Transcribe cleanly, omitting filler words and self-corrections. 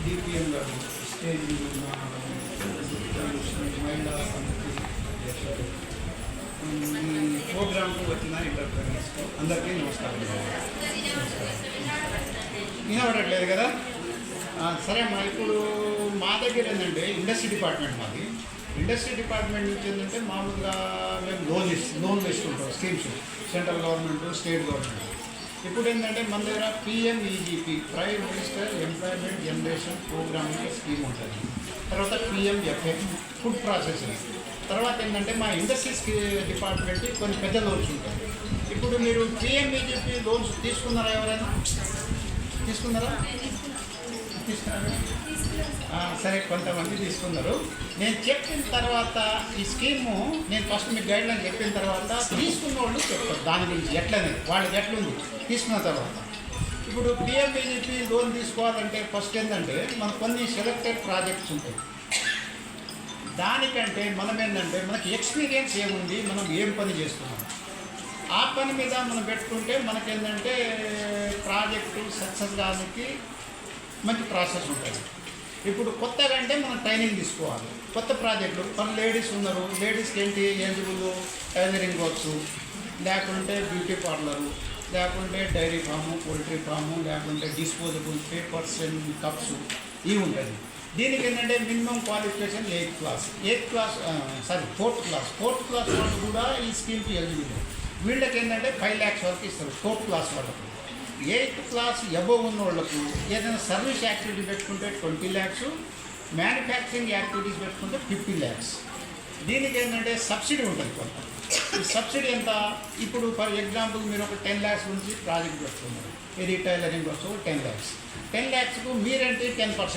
DPM గారు stage మహిళా సమితి అధ్యక్షుడు, ఈ ప్రోగ్రాంకు వచ్చిన ఎంటర్ప్రైనర్స్కు అందరికీ నమస్కారం. వినబడట్లేదు కదా? సరే అమ్మా, ఇప్పుడు మా దగ్గర ఏంటంటే ఇండస్ట్రీ డిపార్ట్మెంట్ మాది. ఇండస్ట్రీ డిపార్ట్మెంట్ నుంచి ఏంటంటే మామూలుగా మేము లోన్లు ఇస్తుంటాం, schemes central government, state government. ఇప్పుడు ఏంటంటే మన దగ్గర PMEGP, prime minister employment generation programme scheme ఉంటుంది. తర్వాత పిఎంఎఫ్ఏ ఫుడ్ ప్రాసెసింగ్. తర్వాత ఏంటంటే మా ఇండస్ట్రీస్ డిపార్ట్మెంట్ కొన్ని పెద్ద లోన్స్ ఉంటాయి. ఇప్పుడు మీరు పిఎంఈజీపీ లోన్స్ తీసుకున్నారా? ఎవరైనా తీసుకున్నారా? సరే, కొంతమంది తీసుకున్నారు. నేను చెప్పిన తర్వాత ఈ స్కీము నేను ఫస్ట్ మీకు గైడ్లైన్ చెప్పిన తర్వాత తీసుకున్న వాళ్ళు చెప్తారు దాని గురించి ఎట్లనేది, వాళ్ళకి ఎట్లుంది తీసుకున్న తర్వాత. ఇప్పుడు పిఎంఈజీపీ లోన్ తీసుకోవాలంటే ఫస్ట్ ఏంటంటే మనకు కొన్ని సెలెక్టెడ్ ప్రాజెక్ట్స్ ఉంటాయి. దానికంటే మనం ఏంటంటే మనకి ఎక్స్పీరియన్స్ ఏముంది, మనం ఏం పని చేస్తున్నాం, ఆ పని మీద మనం పెట్టుకుంటే మనకేంటంటే ప్రాజెక్టు సక్సెస్ కావడానికి మంచి ప్రాసెస్ ఉంటుంది. ఇప్పుడు కొత్తగా అంటే మనం ట్రైనింగ్ తీసుకోవాలి. కొత్త ప్రాజెక్టులు మన లేడీస్ ఉన్నారు, లేడీస్కి ఏంటి ఎలిజిబుల్ టైలరింగ్ వర్క్స్, లేకుంటే బ్యూటీ పార్లరు, లేకుంటే డైరీ ఫాము, పోల్ట్రీ ఫాము, లేకుంటే డిస్పోజబుల్ పేపర్స్ అండ్ కప్స్ ఇవి ఉంటుంది. దీనికి ఏంటంటే మినిమం క్వాలిఫికేషన్ 4th క్లాస్ వాళ్ళు కూడా ఈ స్కీమ్కి ఎలిజిబుల్. వీళ్ళకి ఏంటంటే 5 lakhs వరకు ఇస్తారు 4th క్లాస్ వాళ్ళకు. 8th క్లాస్ అబోవ్ ఉన్న వాళ్ళకు ఏదైనా సర్వీస్ యాక్టివిటీ పెట్టుకుంటే 20 lakhs, మ్యానుఫ్యాక్చరింగ్ యాక్టివిటీస్ పెట్టుకుంటే 50 lakhs. దీనికి ఏంటంటే సబ్సిడీ ఉంటుంది కొంత. ఈ సబ్సిడీ ఎంత? ఇప్పుడు ఫర్ ఎగ్జాంపుల్ మీరు ఒక 10 lakhs నుంచి ప్రాజెక్ట్ పెట్టుకున్నారు, ఈ రీటైలరింగ్ వచ్చి 10 lakhs. 10 lakhsకు మీరేంటి 10%